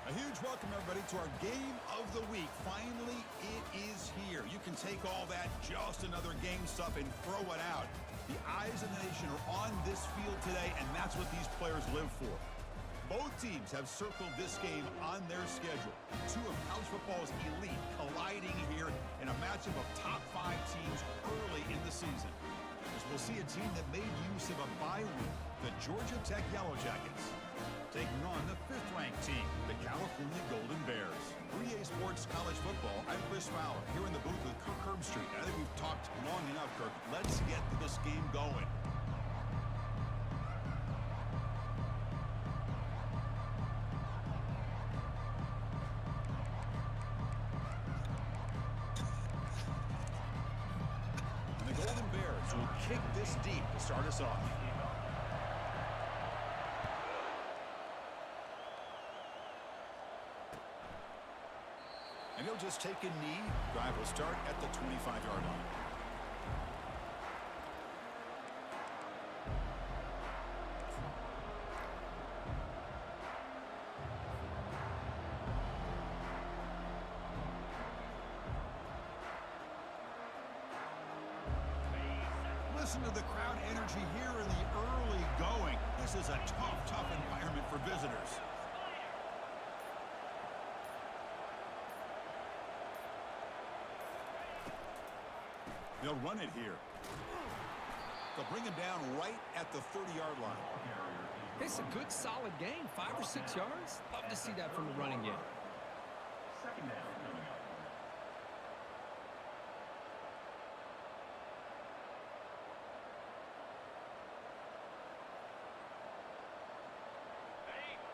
A huge welcome, everybody, to our game of the week. Finally, it is here. You can take all that just another game stuff and throw it out. The eyes of the nation are on this field today, and that's what these players live for. Both teams have circled this game on their schedule. Two of college football's elite colliding here in a matchup of top 5 teams early in the season. As we'll see a team that made use of a bye week, the Georgia Tech Yellow Jackets, taking on the 5th-ranked team, the California Golden Bears. 3A Sports College Football, I'm Chris Fowler, here in the booth with Kirk Herbstreit. I think we've talked long enough, Kirk. Let's get this game going. And the Golden Bears will kick this deep to start us off. And he'll just take a knee. Drive will start at the 25-yard line. Listen to the crowd energy here in the early going. This is a tough environment for visitors. They'll run it here. They'll bring him down right at the 30-yard line. It's a good, solid game. 5 or 6 yards. Love to see that from the running game. Second down coming up.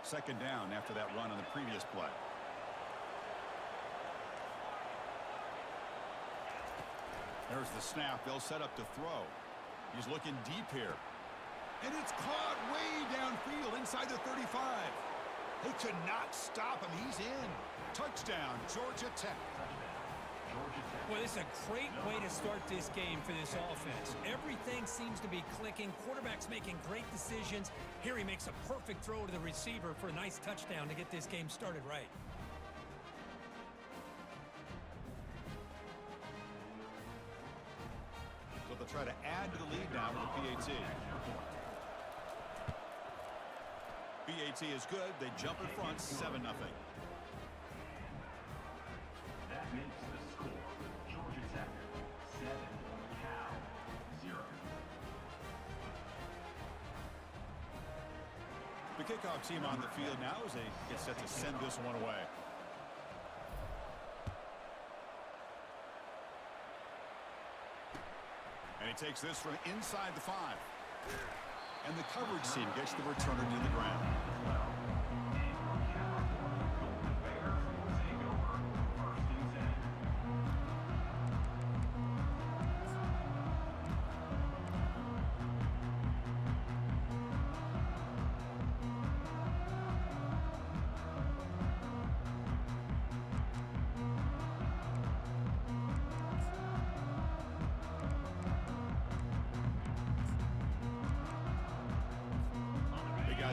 Second down after that run on the previous play. There's the snap. They'll set up to throw. He's looking deep here. And it's caught way downfield inside the 35. They could not stop him. He's in. Touchdown, Georgia Tech. Well, this is a great way to start this game for this offense. Everything seems to be clicking. Quarterback's making great decisions. Here he makes a perfect throw to the receiver for a nice touchdown to get this game started right. So they'll try to add to the lead now with the PAT. PAT is good. They jump in front, 7-0. That makes the score. Georgia Tech 7, Cal 0. The kickoff team on the field now as they get set to send this one away. And he takes this from inside the 5. And the coverage team gets the returner to the ground.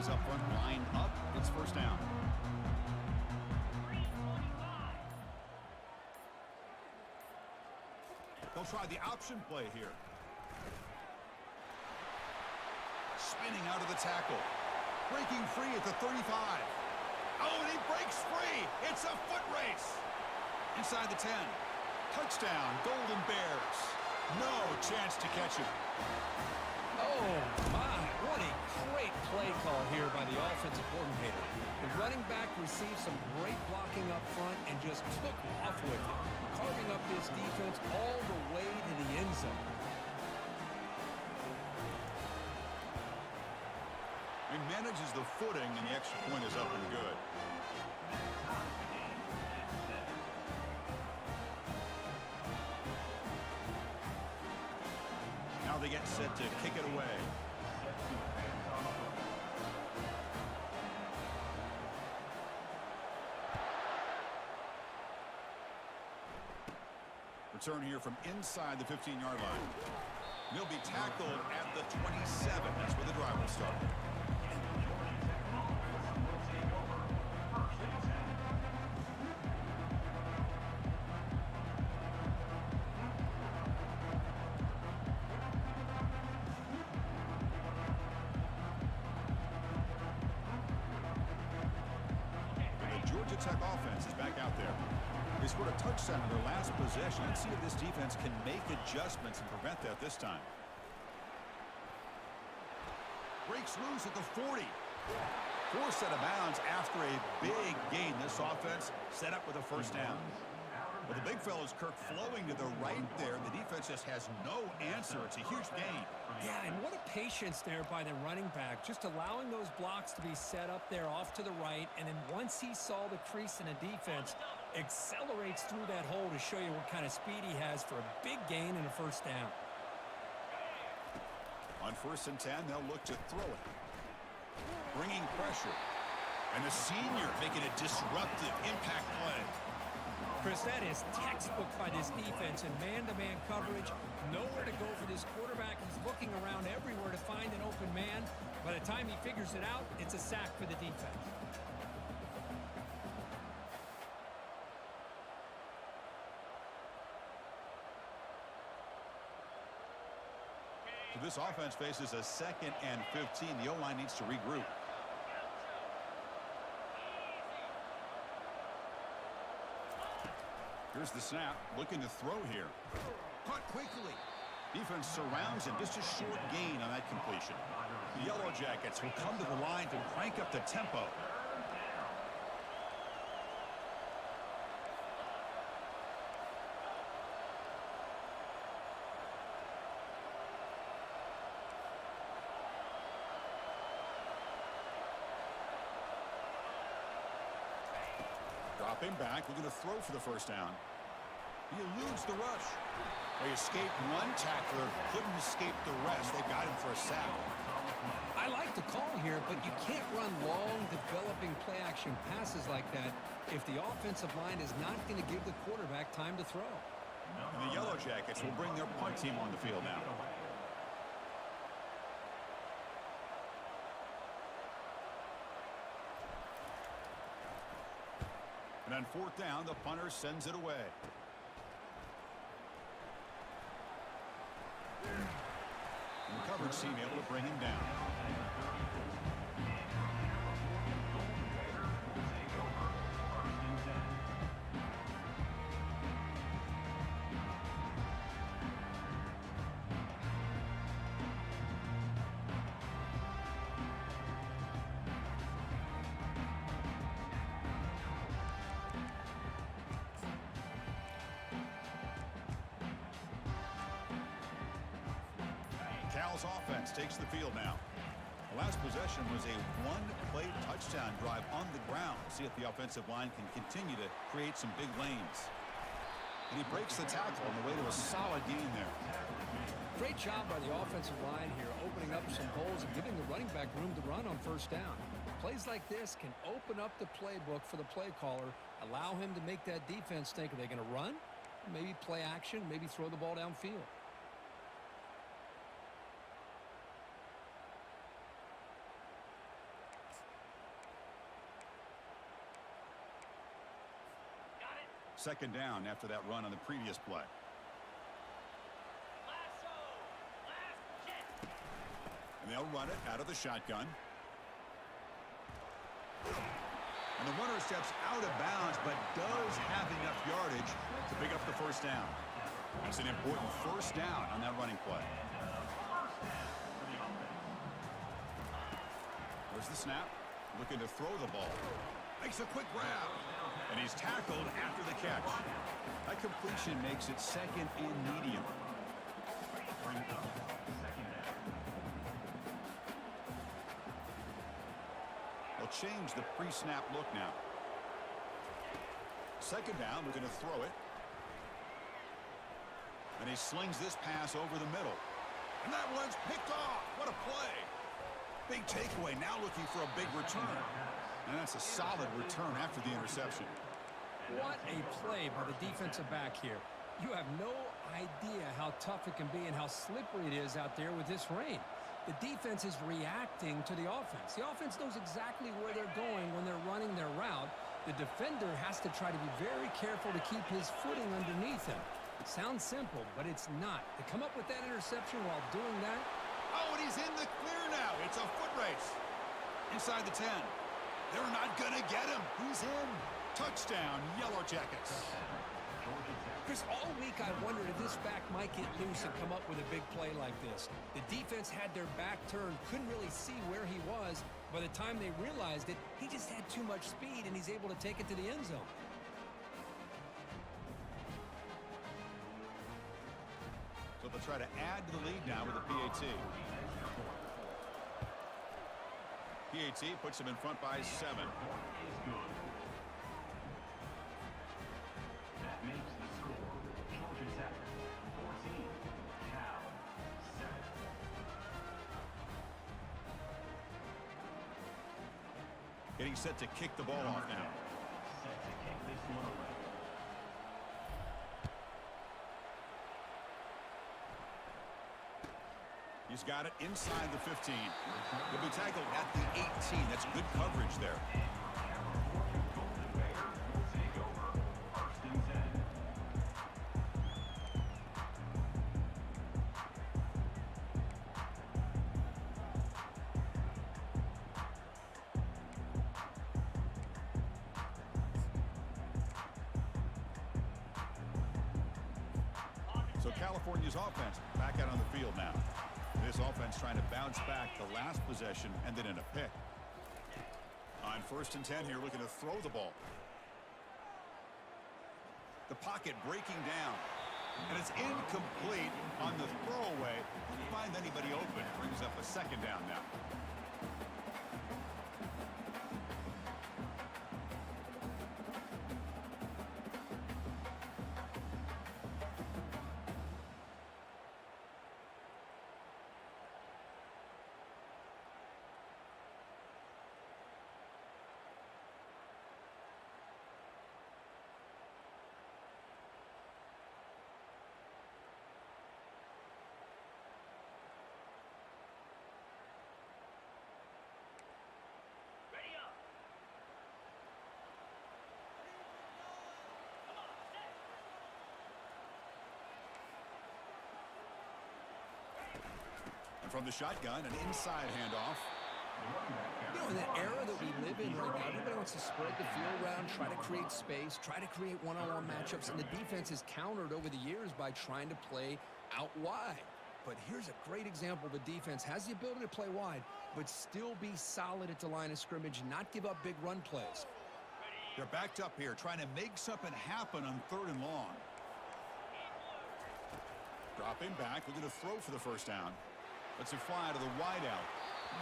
Up front, line up, it's first down. They'll try the option play here. Spinning out of the tackle. Breaking free at the 35. Oh, and he breaks free. It's a foot race. Inside the 10. Touchdown, Golden Bears. No chance to catch him. Oh, my. What a great play call here by the offensive coordinator. The running back received some great blocking up front and just took off with it, carving up this defense all the way to the end zone. He manages the footing, and the extra point is up and good. Now they get set to kick it away. Return here from inside the 15-yard line. He'll be tackled at the 27. That's where the drive will start. Tech offense is back out there. They scored a touchdown in their last possession. Let's see if this defense can make adjustments and prevent that this time. Breaks loose at the 40. Forced out of bounds after a big gain. This offense set up with a first down. Well, the big fella's Kirk flowing to the right there. The defense just has no answer. It's a huge gain. Yeah, and what a patience there by the running back. Just allowing those blocks to be set up there off to the right. And then once he saw the crease in the defense, accelerates through that hole to show you what kind of speed he has for a big gain and a first down. On 1st and 10, they'll look to throw it. Bringing pressure. And the senior making a disruptive impact play. Chris, that is textbook by this defense in man-to-man coverage. Nowhere to go for this quarterback. He's looking around everywhere to find an open man. By the time he figures it out, it's a sack for the defense. So this offense faces a 2nd and 15. The O-line needs to regroup. Here's the snap, looking to throw here. Caught quickly. Defense surrounds him. Just a short gain on that completion. The Yellow Jackets will come to the line to crank up the tempo. Dropping back, looking to throw for the first down. He eludes the rush. They escaped one tackler, couldn't escape the rest. They got him for a sack. I like the call here, but you can't run long, developing play-action passes like that if the offensive line is not going to give the quarterback time to throw. And the Yellow Jackets will bring their punt team on the field now. And on 4th down, the punter sends it away. And the coverage team able to bring him down. Cal's offense takes the field now. The last possession was a one-play touchdown drive on the ground. See if the offensive line can continue to create some big lanes. And he breaks the tackle on the way to a solid gain there. Great job by the offensive line here, opening up some holes and giving the running back room to run on first down. Plays like this can open up the playbook for the play caller, allow him to make that defense think, are they going to run? Maybe play action, maybe throw the ball downfield. Second down after that run on the previous play. And they'll run it out of the shotgun. And the runner steps out of bounds, but does have enough yardage to pick up the first down. That's an important first down on that running play. There's the snap. Looking to throw the ball. Makes a quick grab. And he's tackled after the catch. That completion makes it 2nd and medium. They'll change the pre-snap look now. 2nd down, looking to throw it. And he slings this pass over the middle. And that one's picked off. What a play. Big takeaway, now looking for a big return. And that's a solid return after the interception. What a play by the defensive back here. You have no idea how tough it can be and how slippery it is out there with this rain. The defense is reacting to the offense. The offense knows exactly where they're going when they're running their route. The defender has to try to be very careful to keep his footing underneath him. It sounds simple, but it's not. To come up with that interception while doing that. Oh, and he's in the clear now. It's a foot race. Inside the 10. They're not going to get him. He's in. Touchdown, Yellow Jackets. Chris, all week I wondered if this back might get loose and come up with a big play like this. The defense had their back turned, couldn't really see where he was. By the time they realized it, he just had too much speed, and he's able to take it to the end zone. So they'll try to add to the lead now with a PAT. PAT puts him in front by 7. That makes the score Georgia Tech 14, Cal 7. Getting set to kick the ball off now. Set to kick this one away. He's got it inside the 15. He'll be tackled at the 18. That's good coverage there. Golden Bear will take over 1st and 10. So California's offense back out on the field now. This offense trying to bounce back the last possession and then in a pick. On 1st and 10 here, looking to throw the ball. The pocket breaking down. And it's incomplete on the throwaway. Couldn't find anybody open. Brings up a 2nd down now. From the shotgun, an inside handoff. You know, in the era that we live in right now, everybody wants to spread the field around, try to create space, try to create one-on-one matchups, and the defense is countered over the years by trying to play out wide. But here's a great example. The defense has the ability to play wide, but still be solid at the line of scrimmage and not give up big run plays. They're backed up here, trying to make something happen on 3rd and long. Dropping back, looking to throw for the 1st down. Lets it fly to the wideout,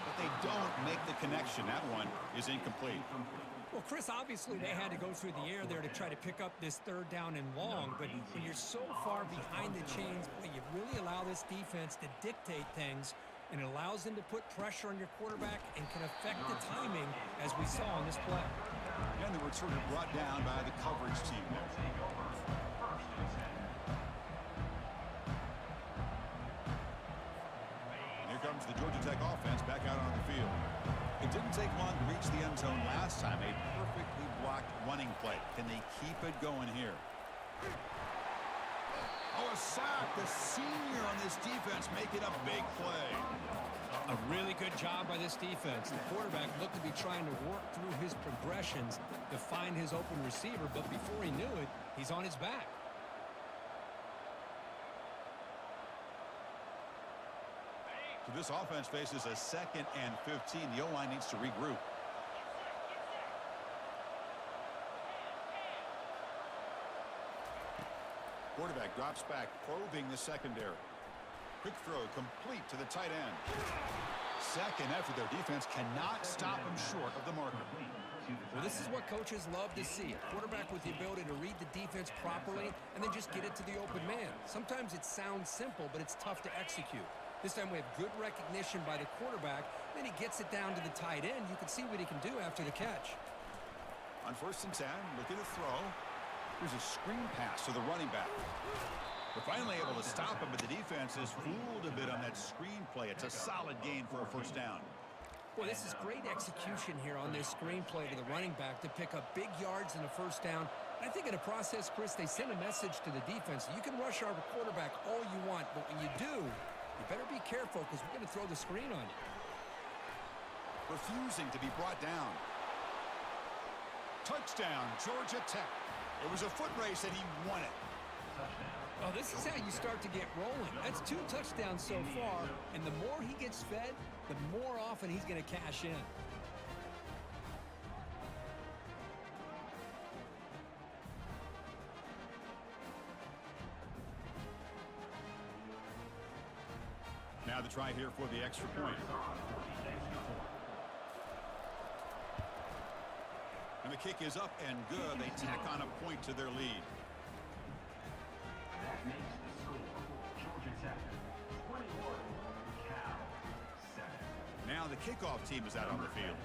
but they don't make the connection. That one is incomplete. Well, Chris, obviously they had to go through the air there to try to pick up this 3rd down and long, but when you're so far behind the chains, you really allow this defense to dictate things, and it allows them to put pressure on your quarterback and can affect the timing, as we saw on this play. And they were sort of brought down by the coverage team there. Here comes the Georgia Tech offense back out on the field. It didn't take long to reach the end zone last time. A perfectly blocked running play. Can they keep it going here? Oh, a sack. The senior on this defense making a big play. A really good job by this defense. The quarterback looked to be trying to work through his progressions to find his open receiver, but before he knew it, he's on his back. So this offense faces a 2nd and 15. The O-line needs to regroup. Quarterback drops back, probing the secondary. Quick throw complete to the tight end. 2nd effort. Their defense cannot stop him short of the marker. Well, this is what coaches love to see. A quarterback with the ability to read the defense properly and then just get it to the open man. Sometimes it sounds simple, but it's tough to execute. This time we have good recognition by the quarterback. Then he gets it down to the tight end. You can see what he can do after the catch. On 1st and 10, looking to throw. Here's a screen pass to the running back. They're finally able to stop him, but the defense is fooled a bit on that screen play. It's a solid gain for a 1st down. Boy, this is great execution here on this screen play to the running back to pick up big yards in a 1st down. I think in the process, Chris, they send a message to the defense. You can rush our quarterback all you want, but when you do, you better be careful because we're going to throw the screen on you. Refusing to be brought down. Touchdown, Georgia Tech. It was a foot race and he won it. Oh, this is how you start to get rolling. That's 2 touchdowns so far, and the more he gets fed, the more often he's going to cash in. Now the try here for the extra point. And the kick is up and good. They tack on a point to their lead. That makes the score Georgia Tech 21, Cal 7. Now the kickoff team is out on the field.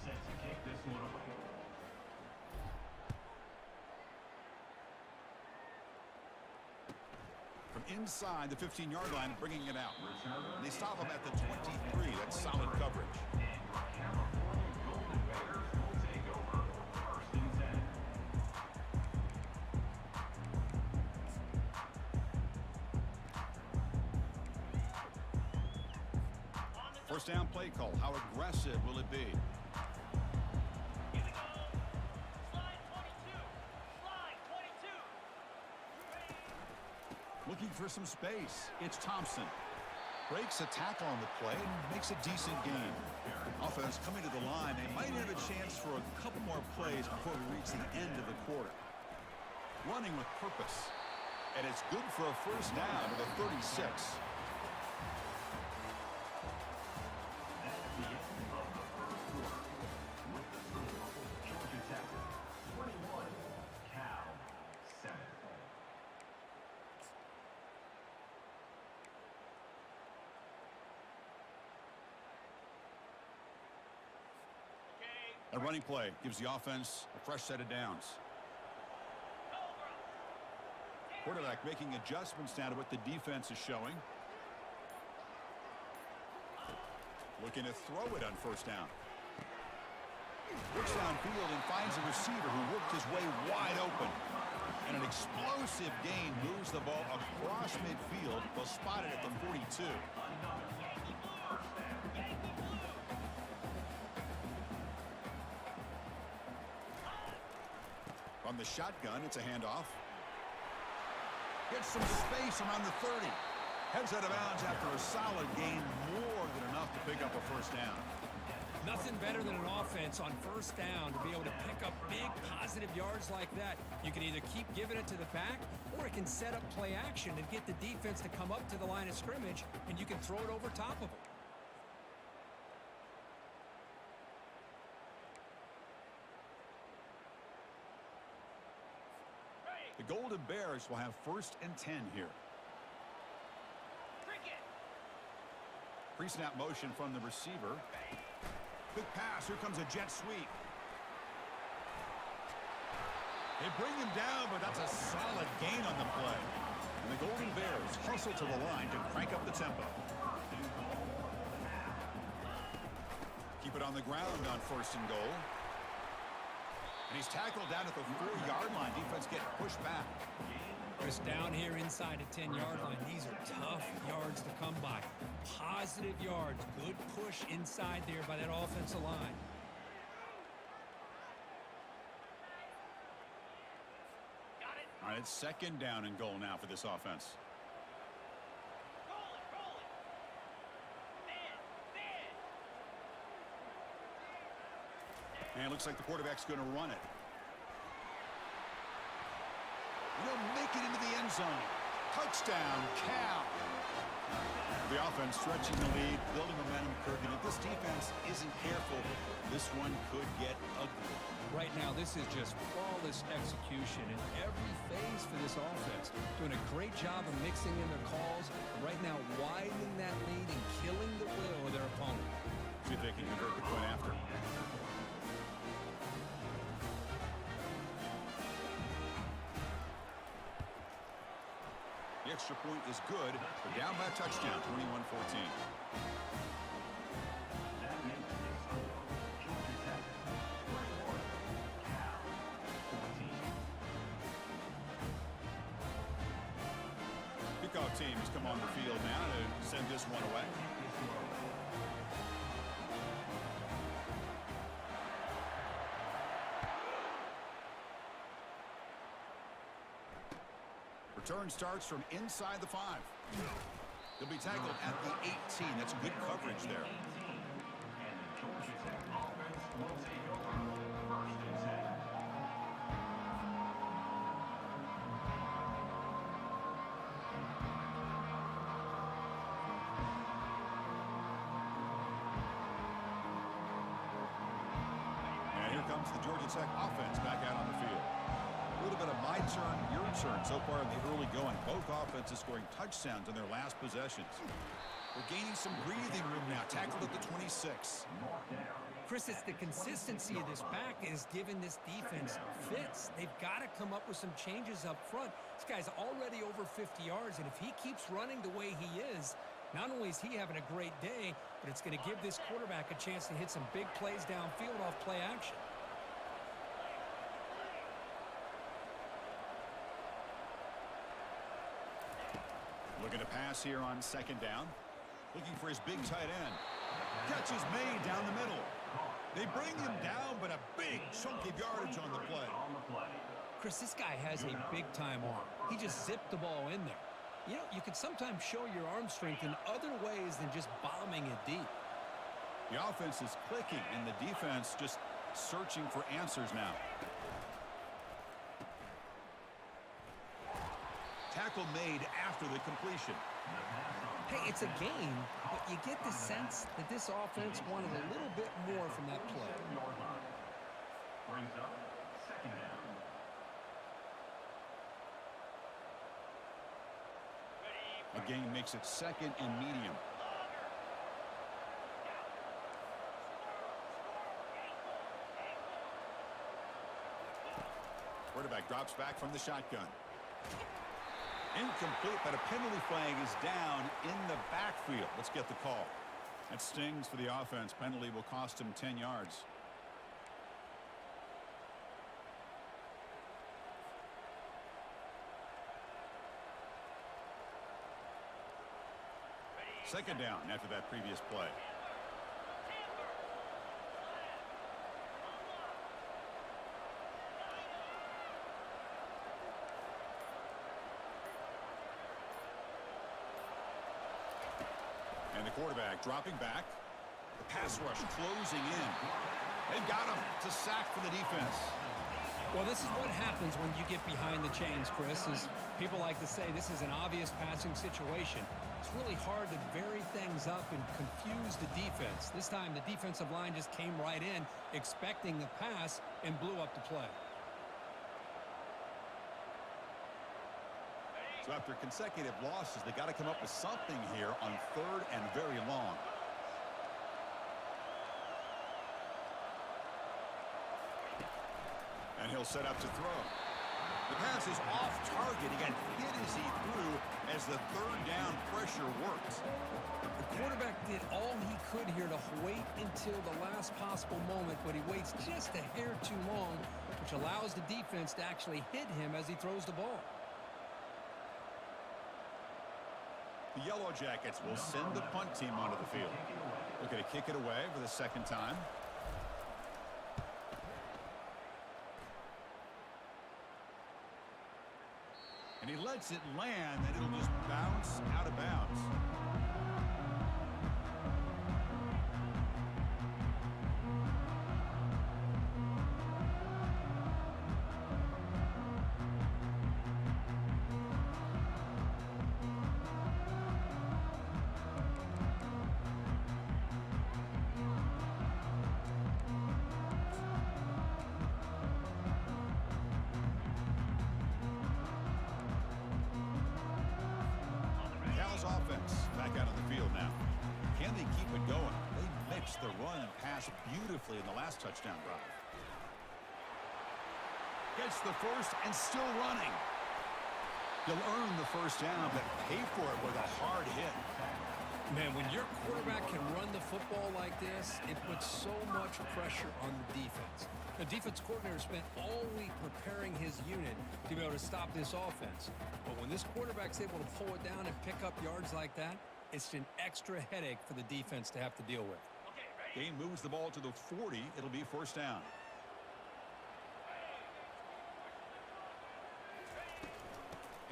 Set to kick this one away. From inside the 15-yard line, bringing it out. They stop him at the 23. That's solid coverage. California Golden Bears will take over 1st and 10. First down play call. How aggressive will it be? Here we go. Slide 22. Slide 22. Looking for some space. It's Thompson. Breaks a tackle on the play and makes a decent gain. Offense coming to the line. They might have a chance for a couple more plays before we reach the end of the quarter. Running with purpose. And it's good for a first down to the 36. A running play gives the offense a fresh set of downs. Quarterback making adjustments now to what the defense is showing. Looking to throw it on first down. Looks downfield and finds a receiver who worked his way wide open. And an explosive gain moves the ball across midfield. They'll spot it at the 42. From the shotgun, it's a handoff. Gets some space around the 30. Heads out of bounds after a solid gain, more than enough to pick up a first down. Nothing better than an offense on first down to be able to pick up big positive yards like that. You can either keep giving it to the back, or it can set up play action and get the defense to come up to the line of scrimmage, and you can throw it over top of them. The Golden Bears will have 1st and 10 here. Pre-snap motion from the receiver. Quick pass. Here comes a jet sweep. They bring him down, but that's a solid gain on the play. And the Golden Bears hustle to the line to crank up the tempo. Keep it on the ground on 1st and goal. And he's tackled down at the 4-yard line. Defense getting pushed back. Chris, down here inside the 10-yard line, these are tough yards to come by. Positive yards. Good push inside there by that offensive line. All right, it's 2nd down and goal now for this offense. And it looks like the quarterback's going to run it. He'll make it into the end zone. Touchdown, Cal. The offense stretching the lead, building momentum, Kirk. And if this defense isn't careful, this one could get ugly. Right now, this is just flawless execution in every phase for this offense. Doing a great job of mixing in their calls. Right now, widening that lead and killing the will of their opponent. See if they can convert the point after. The extra point is good. They're down by a touchdown, 21-14. That makes the score Georgia Tech 21, Cal 14. Kickoff team has come on the field now to send this one away. Return starts from inside the 5. He'll be tackled at the 18. That's good coverage there. And the Georgia Tech offense will take over 1st and 10. And here comes the Georgia Tech offense back out on the field. A little bit of my turn, your turn so far in the early going. Both offenses scoring touchdowns in their last possessions. We're gaining some breathing room now. Tackled at the 26. Chris, it's the consistency of this back is giving this defense fits. They've got to come up with some changes up front. This guy's already over 50 yards, and if he keeps running the way he is, not only is he having a great day, but it's going to give this quarterback a chance to hit some big plays downfield off play action. Looking to pass here on 2nd down. Looking for his big tight end. Catch is made down the middle. They bring him down, but a big chunk of yardage on the play. Chris, this guy has a big-time arm. He just zipped the ball in there. You know, you can sometimes show your arm strength in other ways than just bombing it deep. The offense is clicking, and the defense just searching for answers now. Tackle made after the completion. Hey, it's a game, but you get the sense that this offense wanted a little bit more from that play. Brings up 2nd down. The game makes it 2nd and medium. Quarterback drops back from the shotgun. Incomplete, but a penalty flag is down in the backfield. Let's get the call. That stings for the offense. Penalty will cost him 10 yards. Second down after that previous play. And the quarterback dropping back. The pass rush closing in. They've got him to sack for the defense. Well, this is what happens when you get behind the chains, Chris. As people like to say, this is an obvious passing situation. It's really hard to vary things up and confuse the defense. This time, the defensive line just came right in, expecting the pass, and blew up the play. So after consecutive losses, they got to come up with something here on 3rd and very long. And he'll set up to throw. The pass is off target. He got hit as he threw as the 3rd down pressure worked. The quarterback did all he could here to wait until the last possible moment, but he waits just a hair too long, which allows the defense to actually hit him as he throws the ball. The Yellow Jackets will send the punt team onto the field. Looking to kick it away for the 2nd time. And he lets it land, and it'll just bounce out of bounds. Offense back out on the field now. Can they keep it going? They mixed the run and pass beautifully in the last touchdown drive. Gets the first and still running. He'll earn the 1st down, but pay for it with a hard hit. Man, when your quarterback can run the football like this, it puts so much pressure on the defense. The defense coordinator spent all week preparing his unit to be able to stop this offense. But when this quarterback's able to pull it down and pick up yards like that, it's an extra headache for the defense to have to deal with. Game moves the ball to the 40. It'll be 1st down.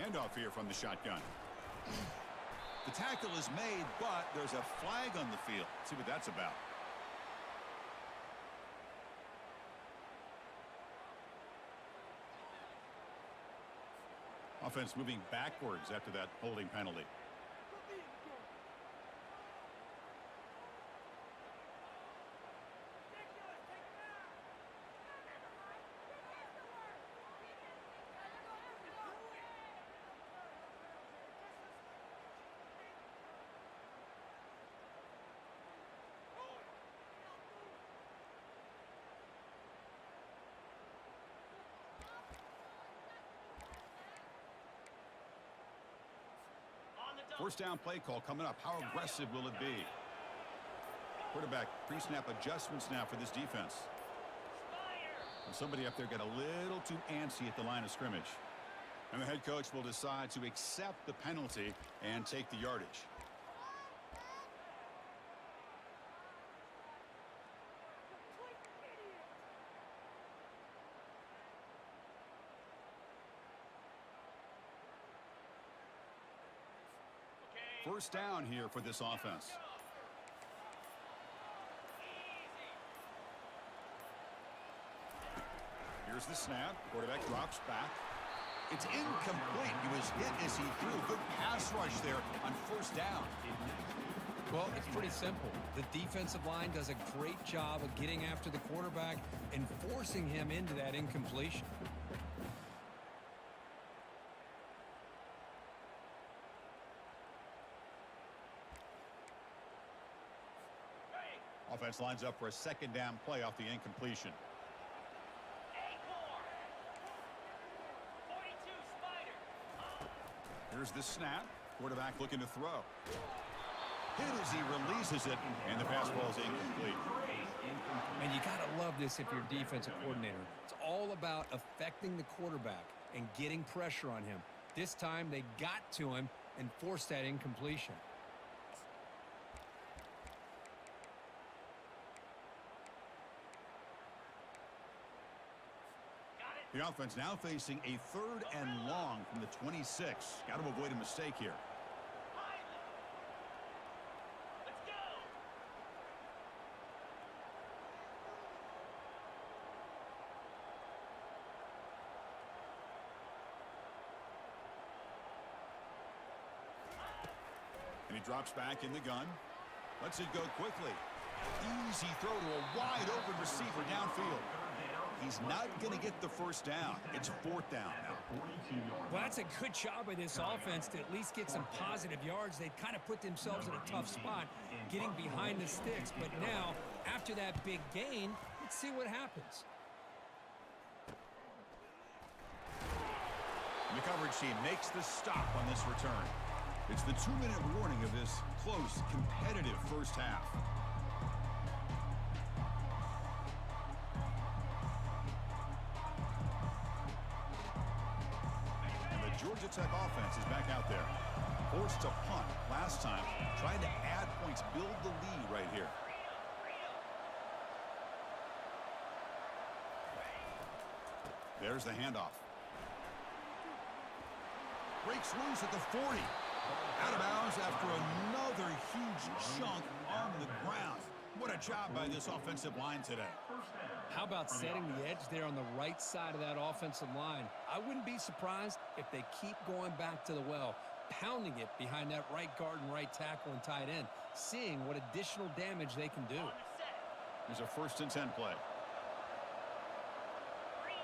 Handoff here from the shotgun. The tackle is made, but there's a flag on the field. Let's see what that's about. Offense moving backwards after that holding penalty. First down play call coming up. How aggressive will it be? Quarterback pre-snap adjustments now for this defense. And somebody up there got a little too antsy at the line of scrimmage. And the head coach will decide to accept the penalty and take the yardage. First down here for this offense. Here's the snap. Quarterback drops back. It's incomplete. He was hit as he threw. Good pass rush there on first down. Well, it's pretty simple. The defensive line does a great job of getting after the quarterback and forcing him into that incompletion. Offense lines up for a second down play off the incompletion. 42 Spider. Here's the snap. Quarterback looking to throw. Hit as he releases it, and the pass ball is incomplete. And you got to love this if you're a defensive coordinator. It's all about affecting the quarterback and getting pressure on him. This time they got to him and forced that incompletion. The offense now facing a 3rd and long from the 26. Got to avoid a mistake here. Let's go. And he drops back in the gun. Lets it go quickly. Easy throw to a wide open receiver downfield. He's not going to get the first down. It's 4th down now. Well, that's a good job by this offense to at least get some positive yards. They kind of put themselves in a tough spot getting behind the sticks. But now, after that big gain, let's see what happens. And the coverage team makes the stop on this return. It's the 2-minute warning of this close, competitive first half. Georgia Tech offense is back out there. Forced to punt last time. Trying to add points, build the lead right here. There's the handoff. Breaks loose at the 40. Out of bounds after another huge chunk on the ground. What a job by this offensive line today. How about setting the edge there on the right side of that offensive line? I wouldn't be surprised if they keep going back to the well, pounding it behind that right guard and right tackle and tight end, seeing what additional damage they can do. Here's a 1st and 10 play. Green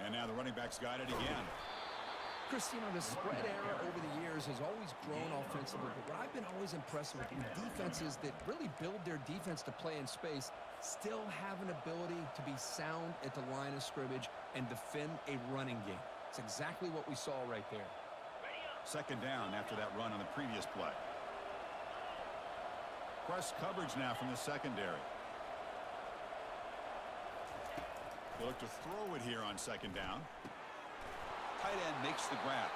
25. And now the running back's got it again. Chris, you know, the spread era over the years has always grown offensively, but what I've been always impressed with defenses that really build their defense to play in space still have an ability to be sound at the line of scrimmage and defend a running game. It's exactly what we saw right there. 2nd down after that run on the previous play. Press coverage now from the secondary. They look to throw it here on 2nd down. Tight end makes the grab.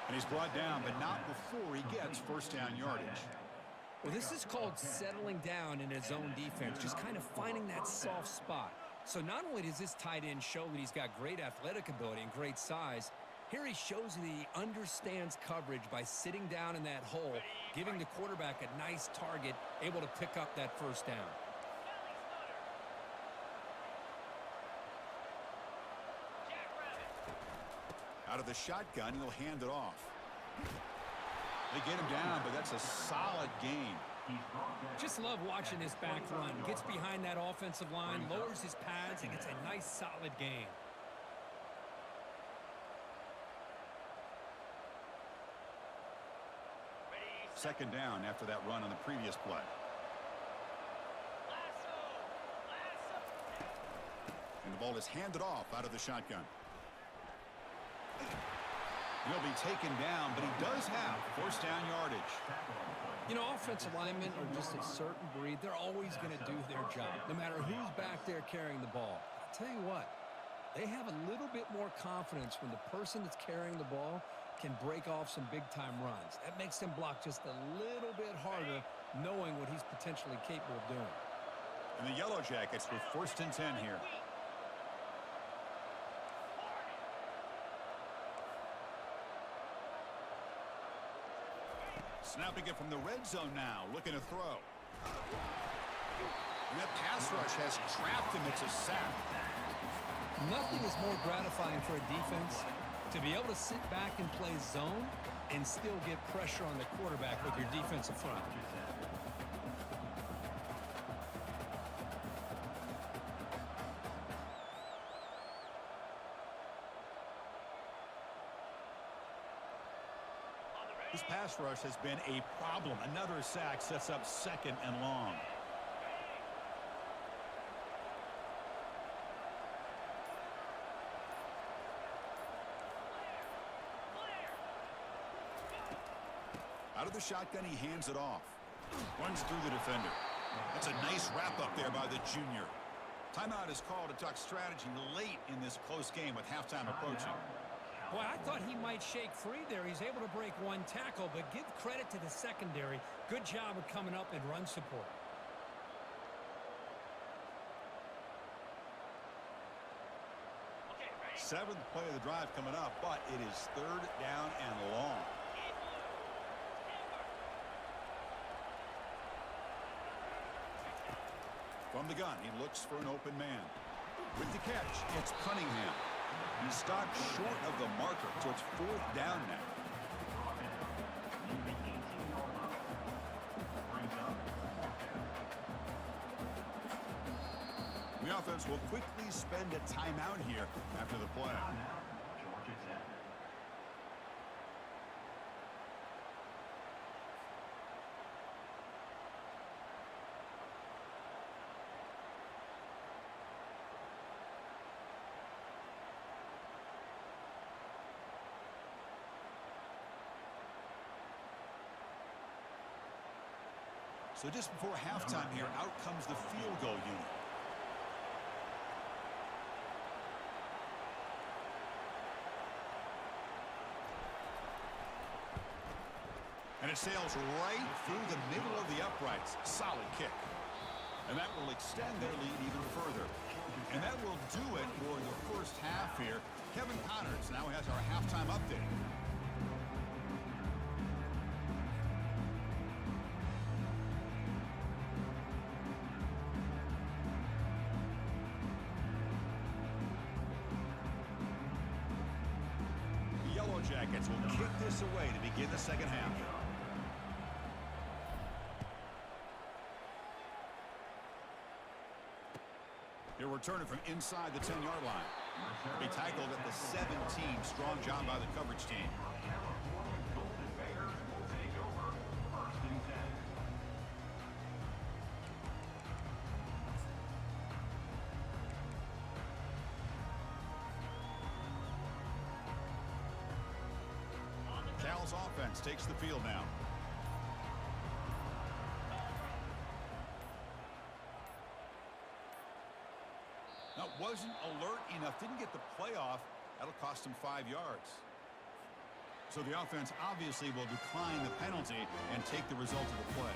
And he's brought down, but not before he gets first down yardage. Well, this is called settling down in his own defense, just kind of finding that soft spot. So not only does this tight end show that he's got great athletic ability and great size, here he shows that he understands coverage by sitting down in that hole, giving the quarterback a nice target, able to pick up that first down. Out of the shotgun, he'll hand it off. They get him down, but that's a solid gain. Just love watching this back run. Gets behind that offensive line, lowers his pads, and gets a nice solid gain. Second down after that run on the previous play. And the ball is handed off out of the shotgun. He'll be taken down, but he does have first down yardage. You know, offensive linemen are just a certain breed. They're always going to do their job, no matter who's back there carrying the ball. I'll tell you what, they have a little bit more confidence when the person that's carrying the ball can break off some big-time runs. That makes them block just a little bit harder, knowing what he's potentially capable of doing. And the Yellow Jackets with first and 10 here. Snapping it from the red zone now, looking to throw. And that pass rush has trapped him. It's a sack. Nothing is more gratifying for a defense to be able to sit back and play zone and still get pressure on the quarterback with your defensive front. This pass rush has been a problem. Another sack sets up second and long. Out of the shotgun, he hands it off. Runs through the defender. That's a nice wrap-up there by the junior. Timeout is called to talk strategy late in this close game with halftime approaching. Boy, I thought he might shake free there. He's able to break one tackle, but give credit to the secondary. Good job of coming up and run support. Seventh play of the drive coming up, but it is third down and long. From the gun, he looks for an open man. With the catch, it's Cunningham. He's stopped short of the marker, so it's fourth down now. The offense will quickly spend a timeout here after the play. So just before halftime here, out comes the field goal unit. And it sails right through the middle of the uprights. Solid kick. And that will extend their lead even further. And that will do it for the first half here. Kevin Connors now has our halftime update. The Yellow Jackets will kick this away to begin the second half. He'll return it from inside the 10-yard line. He tackled at the 17. Strong job by the coverage team. Cal's offense takes the field now. Now, wasn't alert enough, didn't get the playoff. That'll cost him 5 yards. So the offense obviously will decline the penalty and take the result of the play.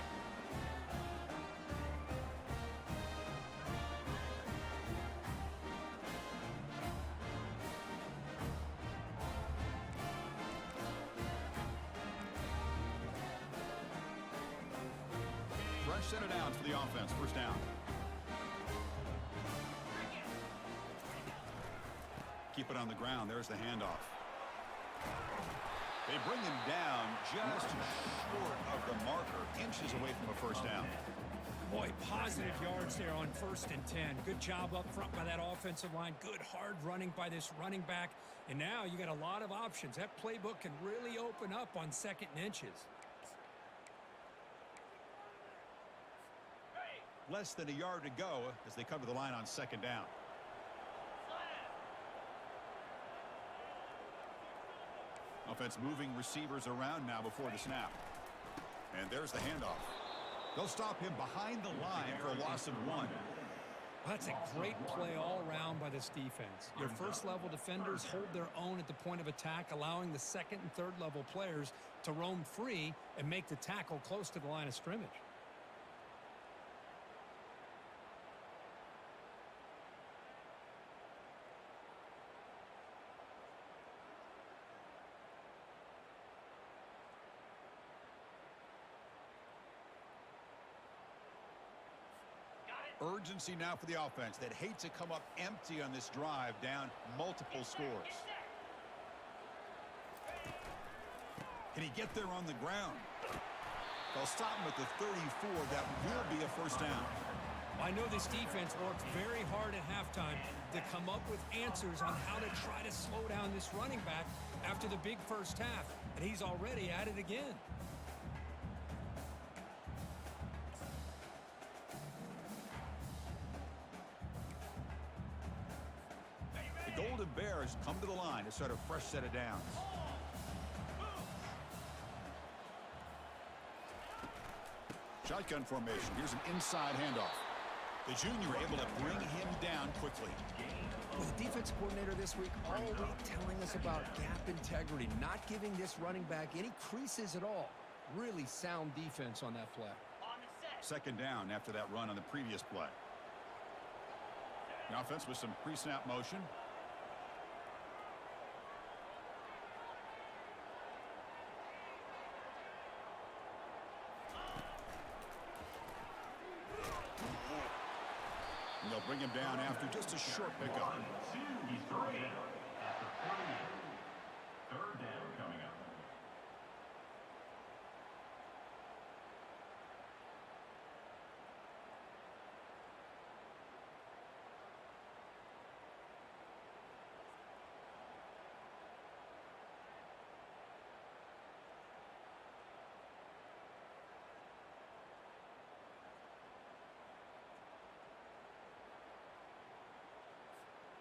set of downs for the offense. First down. Keep it on the ground. There's the handoff. They bring him down just short of the marker, inches away from a first down. Boy, positive yards there on 1st and 10. Good job up front by that offensive line. Good hard running by this running back. And now you got a lot of options. That playbook can really open up on 2nd and inches. Less than a yard to go as they come to the line on 2nd down. Offense moving receivers around now before the snap. And there's the handoff. They'll stop him behind the line for a loss of 1. That's a great play all around by this defense. Your first-level defenders hold their own at the point of attack, allowing the 2nd and 3rd level players to roam free and make the tackle close to the line of scrimmage. Urgency now for the offense that hate to come up empty on this drive, down multiple scores. Can he get there on the ground? They'll stop him at the 34. That will be a first down. I know this defense worked very hard at halftime to come up with answers on how to try to slow down this running back after the big first half, and he's already at it again. The Golden Bears come to the line to start a fresh set of downs. Shotgun formation. Here's an inside handoff. The junior able to bring him down quickly. With the defense coordinator this week all week telling us about gap integrity, not giving this running back any creases at all. Really sound defense on that play. On the set. 2nd down after that run on the previous play. The offense with some pre-snap motion. And they'll bring him down after just a short pickup. He's three at the 48. 3rd down coming up.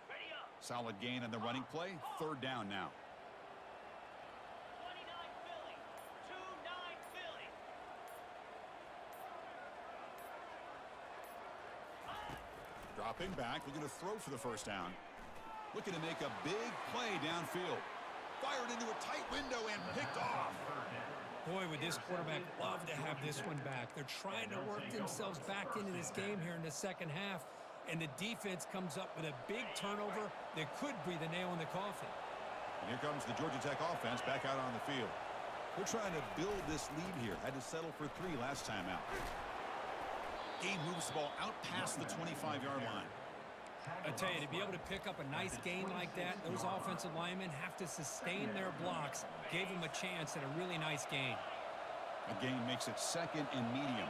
Ready up. Solid gain on the running play. 3rd down now. 29 Philly. 2-9 Philly. Dropping back, looking to throw for the first down. Looking to make a big play downfield. Fired into a tight window and picked off. Boy, would this quarterback love to have this one back. They're trying to work themselves back into this game here in the 2nd half, and the defense comes up with a big turnover that could be the nail in the coffin. And here comes the Georgia Tech offense back out on the field. They're trying to build this lead here. Had to settle for 3 last time out. Game moves the ball out past the 25-yard line. I tell you, to be able to pick up a nice gain like that, those offensive linemen have to sustain their blocks. Gave them a chance at a really nice gain. A gain makes it 2nd and medium.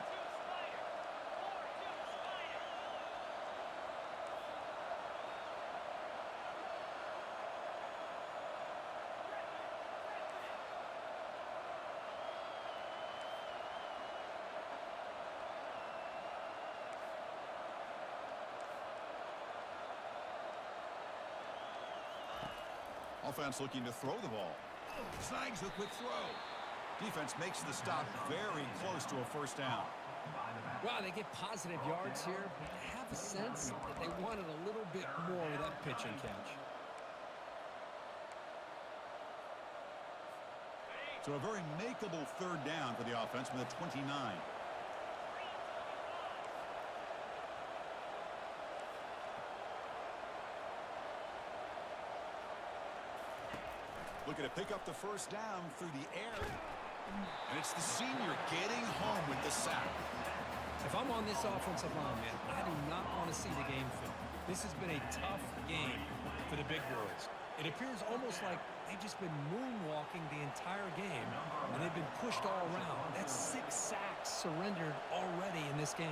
Offense looking to throw the ball. Snags the quick throw. Defense makes the stop very close to a first down. Wow, they get positive yards here. I have a sense that they wanted a little bit more with that pitch and catch. So a very makeable 3rd down for the offense with a 29. Looking to pick up the first down through the air. And it's the senior getting home with the sack. If I'm on this offensive line, man, I do not want to see the game film. This has been a tough game for the big boys. It appears almost like they've just been moonwalking the entire game, and they've been pushed all around. That's 6 sacks surrendered already in this game.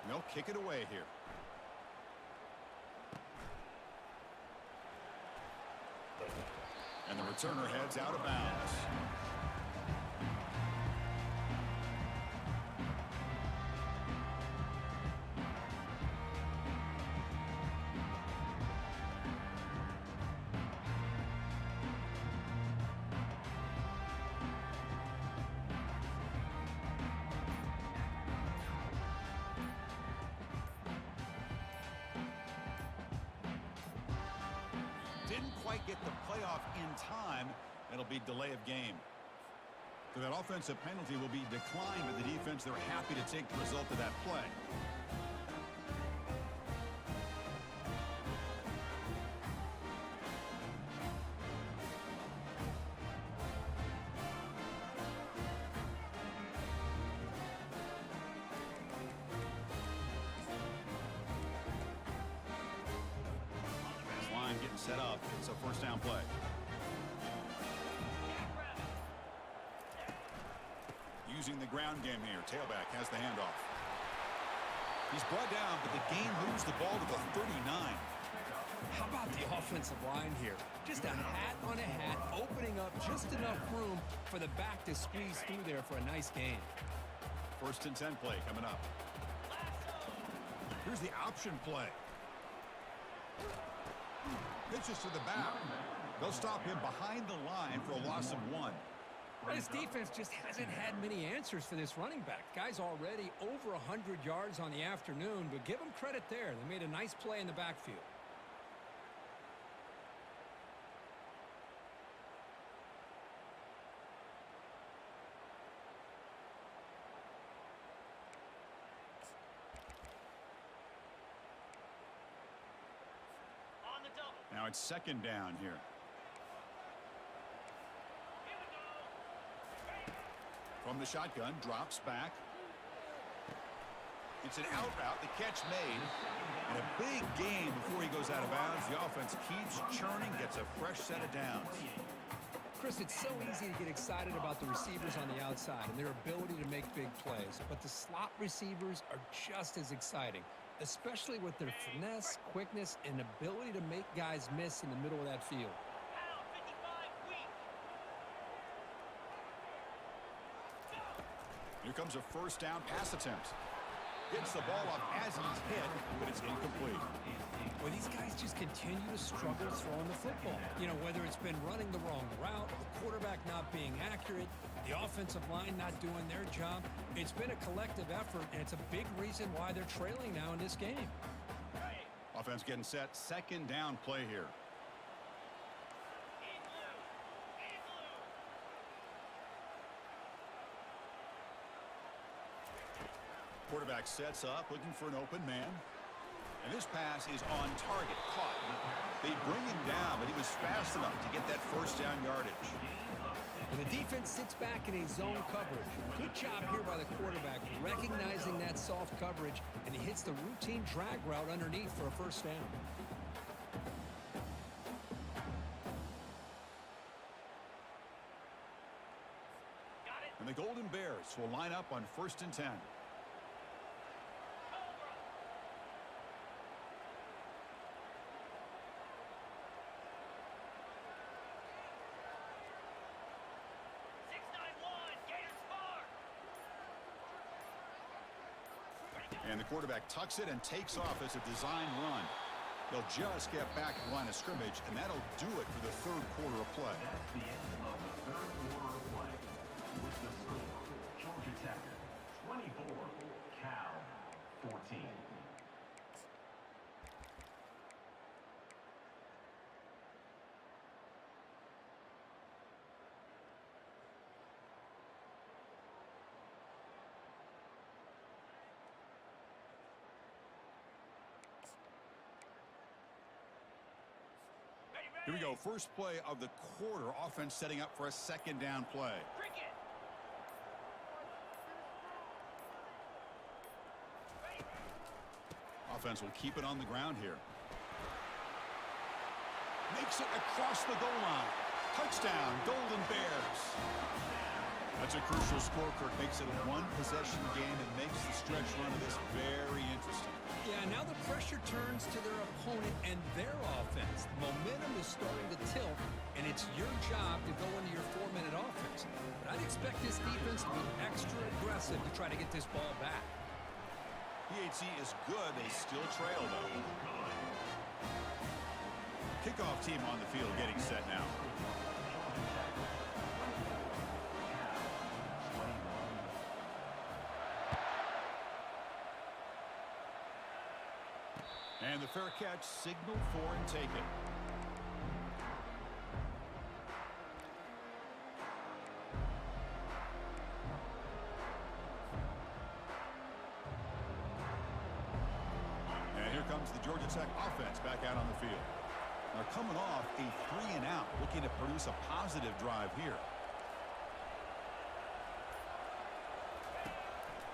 They'll kick it away here. And the returner heads out of bounds. Didn't quite get the playoff in time. It'll be delay of game. So that offensive penalty will be declined by the defense. They're happy to take the result of that play. Getting set up. It's a first down play. Using the ground game here. Tailback has the handoff. He's brought down, but the game moves the ball to the 39. How about the offensive line here? Just a hat on a hat, opening up just enough room for the back to squeeze through there for a nice gain. First and 10 play coming up. Here's the option play. Pitches to the back. They'll stop him behind the line for a loss of 1. This defense just hasn't had many answers for this running back. Guy's already over 100 yards on the afternoon, but give them credit there. They made a nice play in the backfield. Now it's second down here. From the shotgun, drops back. It's an out route, the catch made. And a big gain before he goes out of bounds. The offense keeps churning, gets a fresh set of downs. Chris, it's so easy to get excited about the receivers on the outside and their ability to make big plays. But the slot receivers are just as exciting, especially with their finesse, quickness, and ability to make guys miss in the middle of that field. Here comes a first down pass attempt. Gets the ball off as he's hit, but it's incomplete. Well, these guys just continue to struggle throwing the football. You know, whether it's been running the wrong route, the quarterback not being accurate, the offensive line not doing their job. It's been a collective effort, and it's a big reason why they're trailing now in this game. Offense getting set. Second down play here. Quarterback sets up, looking for an open man. And this pass is on target, caught. They bring him down, but he was fast enough to get that first down yardage. And the defense sits back in a zone coverage. Good job here by the quarterback, recognizing that soft coverage, and he hits the routine drag route underneath for a first down. And the Golden Bears will line up on first and 10. And the quarterback tucks it and takes off as a design run. They'll just get back to the line of scrimmage, and that'll do it for the third quarter of play. That's the end of the third quarter of play. With the score, Georgia Tech 24, Cal 14. Here we go. First play of the quarter. Offense setting up for a second down play. Cricket. Ready. Offense will keep it on the ground here. Makes it across the goal line. Touchdown, Golden Bears. That's a crucial score, Kirk. Makes it a one-possession game and makes the stretch run of this very interesting. Yeah, now the pressure turns to their opponent and their offense. Momentum is starting to tilt, and it's your job to go into your 4-minute offense. But I'd expect this defense to be extra aggressive to try to get this ball back. PAT is good. They still trail, though. Kickoff team on the field getting set now. And the fair catch signaled for and taken. And here comes the Georgia Tech offense back out on the field. They're coming off a 3-and-out, looking to produce a positive drive here.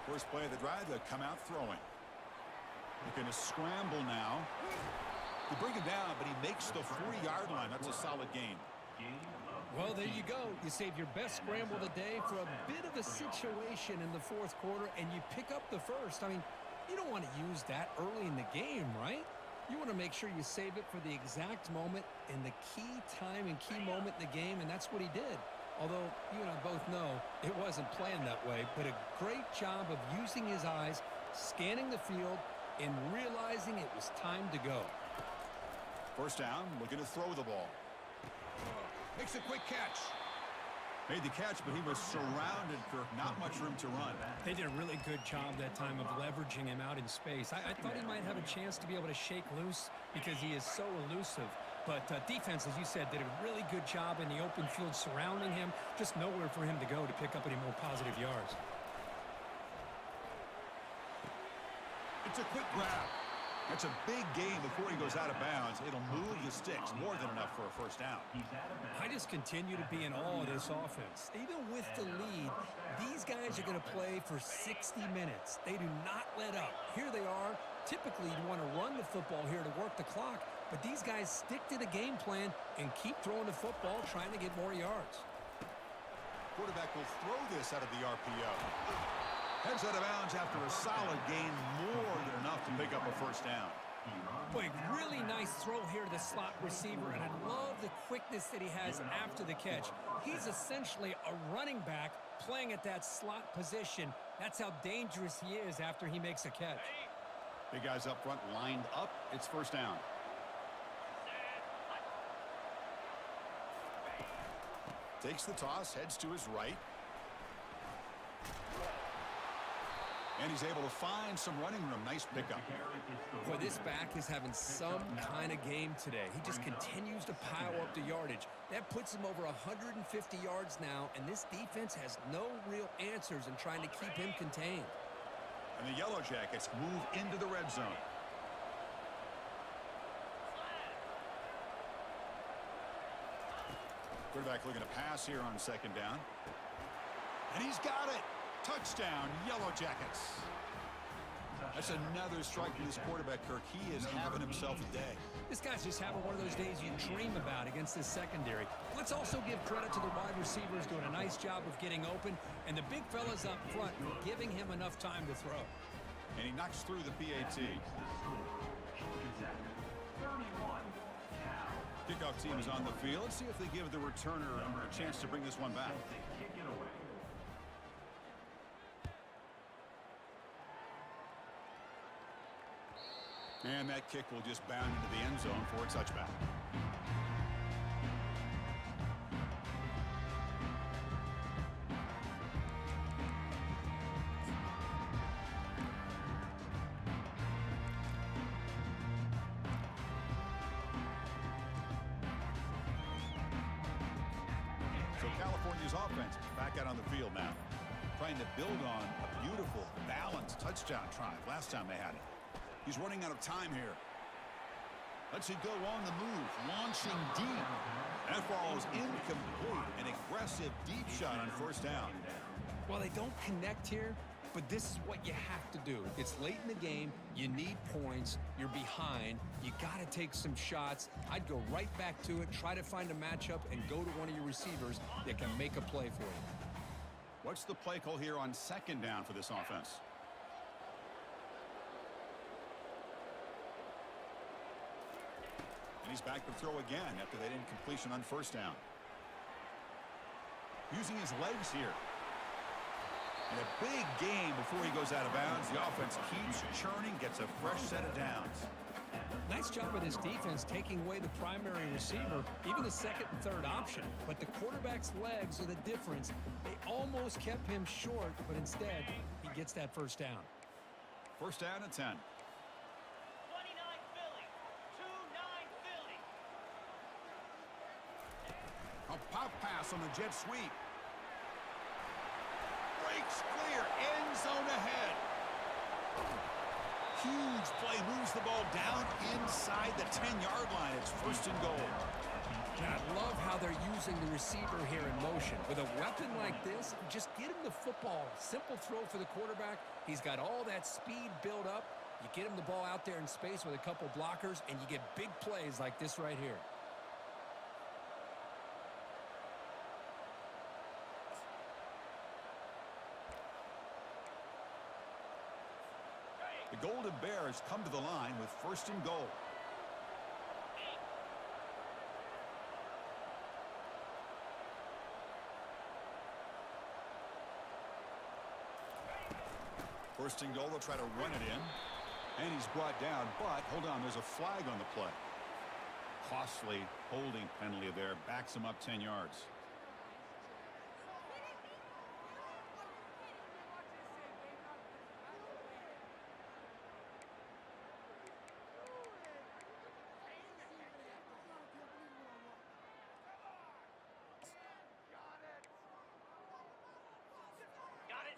First play of the drive, they'll come out throwing. They're going to scramble now. They bring him down, but he makes the 40-yard line. That's a solid gain. Well, there you go. You save your best scramble of the day for a bit of a situation in the fourth quarter, and you pick up the first. I mean, you don't want to use that early in the game, right? You want to make sure you save it for the exact moment and the key time and key moment in the game, and that's what he did. Although you and I both know it wasn't planned that way, but a great job of using his eyes, scanning the field, and realizing it was time to go. First down, looking to throw the ball. Makes a quick catch. Made the catch, but he was surrounded, Kirk. Not much room to run. They did a really good job that time of leveraging him out in space. I thought he might have a chance to be able to shake loose because he is so elusive. But defense, as you said, did a really good job in the open field surrounding him. Just nowhere for him to go to pick up any more positive yards. It's a quick grab. That's a big gain before he goes out of bounds. It'll move the sticks, more than enough for a first down. I just continue to be in awe of this offense. Even with the lead, these guys are going to play for 60 minutes. They do not let up. Here they are. Typically, you want to run the football here to work the clock, but these guys stick to the game plan and keep throwing the football, trying to get more yards. Quarterback will throw this out of the RPO. Heads out of bounds after a solid gain, more than enough to pick up a first down. Boy, really nice throw here to the slot receiver, and I love the quickness that he has after the catch. He's essentially a running back playing at that slot position. That's how dangerous he is after he makes a catch. Big guys up front lined up. It's first down. Takes the toss, heads to his right. And he's able to find some running room. Nice pickup. Boy, this back is having some kind of game today. He just continues to pile up the yardage. That puts him over 150 yards now, and this defense has no real answers in trying to keep him contained. And the Yellow Jackets move into the red zone. Quarterback looking to pass here on second down. And he's got it. Touchdown, Yellow Jackets. That's another strike for this quarterback, Kirk. He is having himself a day. This guy's just having one of those days you dream about against this secondary. Let's also give credit to the wide receivers doing a nice job of getting open, and the big fellas up front giving him enough time to throw. And he knocks through the PAT. Kickoff team is on the field. Let's see if they give the returner a chance to bring this one back. And that kick will just bound into the end zone for a touchback. So California's offense back out on the field now, trying to build on a beautiful, balanced touchdown drive last time they had it. He's running out of time here. Lets it go on the move, launching deep. That falls incomplete. An aggressive deep shot on first down. Well, they don't connect here, but this is what you have to do. It's late in the game. You need points. You're behind. You got to take some shots. I'd go right back to it, try to find a matchup, and go to one of your receivers that can make a play for you. What's the play call here on second down for this offense? And he's back to throw again after that incompletion on first down. Using his legs here. And a big game before he goes out of bounds. The offense keeps churning, gets a fresh set of downs. Nice job of this defense taking away the primary receiver, even the second and third option. But the quarterback's legs are the difference. They almost kept him short, but instead, he gets that first down. First down and 10. 29 Philly. 2-9 Philly. A pop pass on the jet sweep. Breaks clear. End zone ahead. Huge play. Moves the ball down inside the 10-yard line. It's first and goal. And I love how they're using the receiver here in motion. With a weapon like this, just get him the football. Simple throw for the quarterback. He's got all that speed built up. You get him the ball out there in space with a couple blockers, and you get big plays like this right here. The Golden Bears come to the line with first and goal. First and goal, they'll try to run it in. And he's brought down, but hold on, there's a flag on the play. Costly holding penalty there, backs him up 10 yards.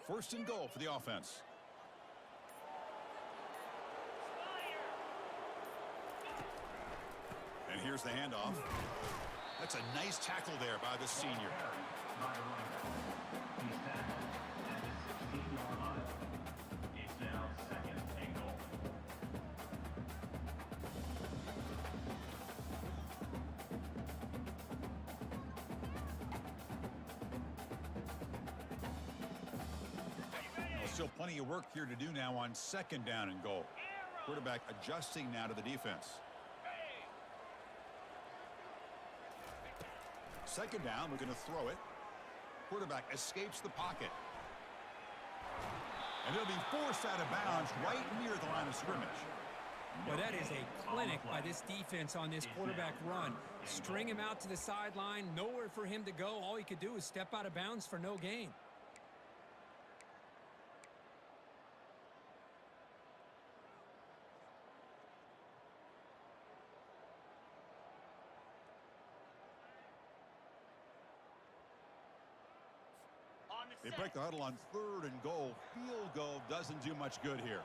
First and goal for the offense. And here's the handoff. That's a nice tackle there by the senior. It's now second and goal. Still plenty of work here to do now on second down and goal. Quarterback adjusting now to the defense. Second down, we're going to throw it. Quarterback escapes the pocket. And he'll be forced out of bounds right near the line of scrimmage. Well, that is a clinic by this defense on this quarterback run. String him out to the sideline, nowhere for him to go. All he could do is step out of bounds for no gain. They break the huddle on third and goal. Field goal doesn't do much good here.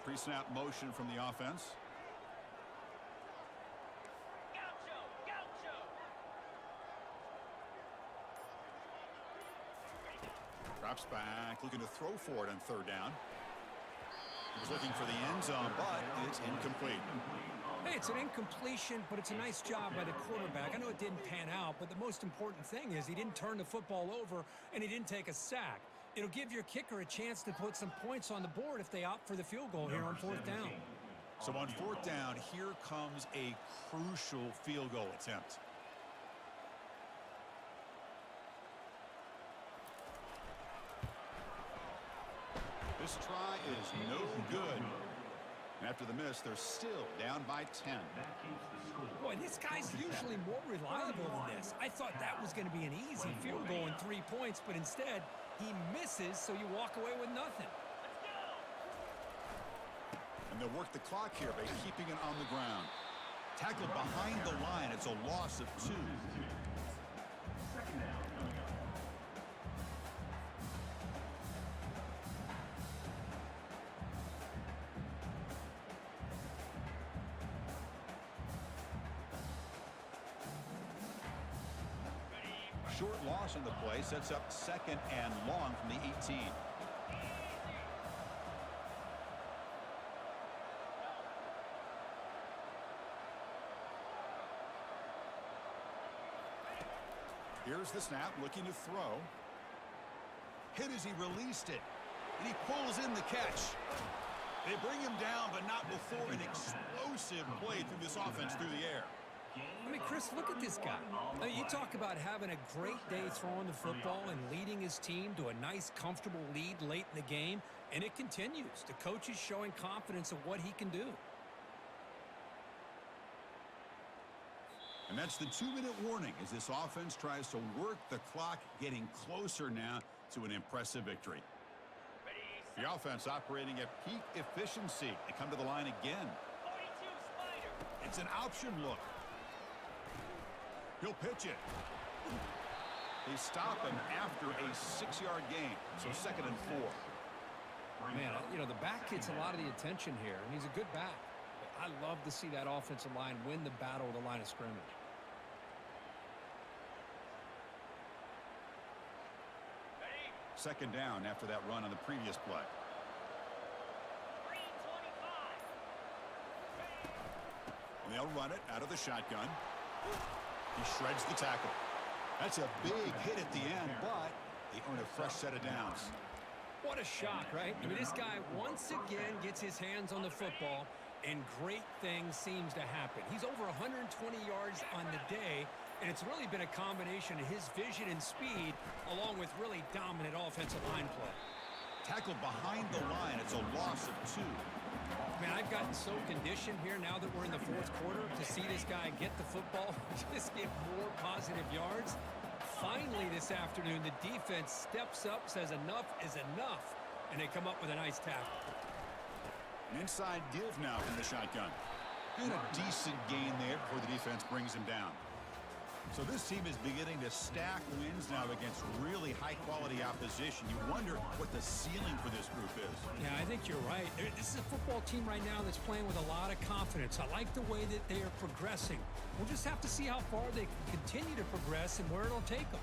Pre-snap motion from the offense. Drops back, looking to throw for it on third down. He was looking for the end zone, but it's incomplete. Hey, it's an incompletion, but it's a nice job by the quarterback. I know it didn't pan out, but the most important thing is he didn't turn the football over and he didn't take a sack. It'll give your kicker a chance to put some points on the board if they opt for the field goal here on fourth down. So on fourth down, here comes a crucial field goal attempt. This try is no good. After the miss, they're still down by 10. Boy, this guy's usually more reliable than this. I thought that was going to be an easy field goal and 3 points, but instead, he misses, so you walk away with nothing. And they'll work the clock here by keeping it on the ground. Tackled behind the line, it's a loss of 2. Second down coming up. short loss on the play sets up 2nd and long from the 18. Here's the snap, looking to throw. Hit as he released it. And he pulls in the catch. They bring him down, but not before an explosive play through this offense through the air. I mean, Chris, look at this guy. I mean, you talk about having a great day throwing the football and leading his team to a nice, comfortable lead late in the game, and it continues. The coach is showing confidence of what he can do. And that's the 2-minute warning as this offense tries to work the clock, getting closer now to an impressive victory. The offense operating at peak efficiency. They come to the line again. 42 Spider. It's an option look. He'll pitch it. They stop him after a 6-yard gain, so 2nd and 4. Man, you know, the back gets a lot of the attention here, and he's a good back. I love to see that offensive line win the battle of the line of scrimmage. Second down after that run on the previous play. Green 25. And they'll run it out of the shotgun. He shreds the tackle. That's a big hit at the end, but they earn a fresh set of downs. What a shock, right? I mean, this guy once again gets his hands on the football, and great things seems to happen. He's over 120 yards on the day, and it's really been a combination of his vision and speed along with really dominant offensive line play. Tackled behind the line. It's a loss of 2. Man, I've gotten so conditioned here now that we're in the 4th quarter to see this guy get the football, just get more positive yards. Finally this afternoon, the defense steps up, says enough is enough, and they come up with a nice tackle. An inside give now from the shotgun. And a decent gain there before the defense brings him down. So this team is beginning to stack wins now against really high-quality opposition. You wonder what the ceiling for this group is. Yeah, I think you're right. This is a football team right now that's playing with a lot of confidence. I like the way that they are progressing. We'll just have to see how far they can continue to progress and where it'll take them.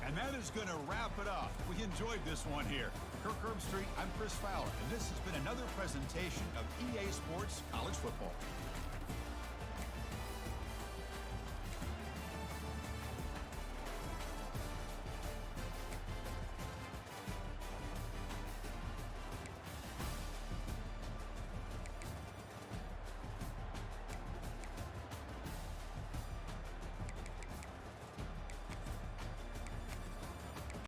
And that is going to wrap it up. We enjoyed this one here. Kirk Herbstreit, I'm Chris Fowler, and this has been another presentation of EA Sports College Football.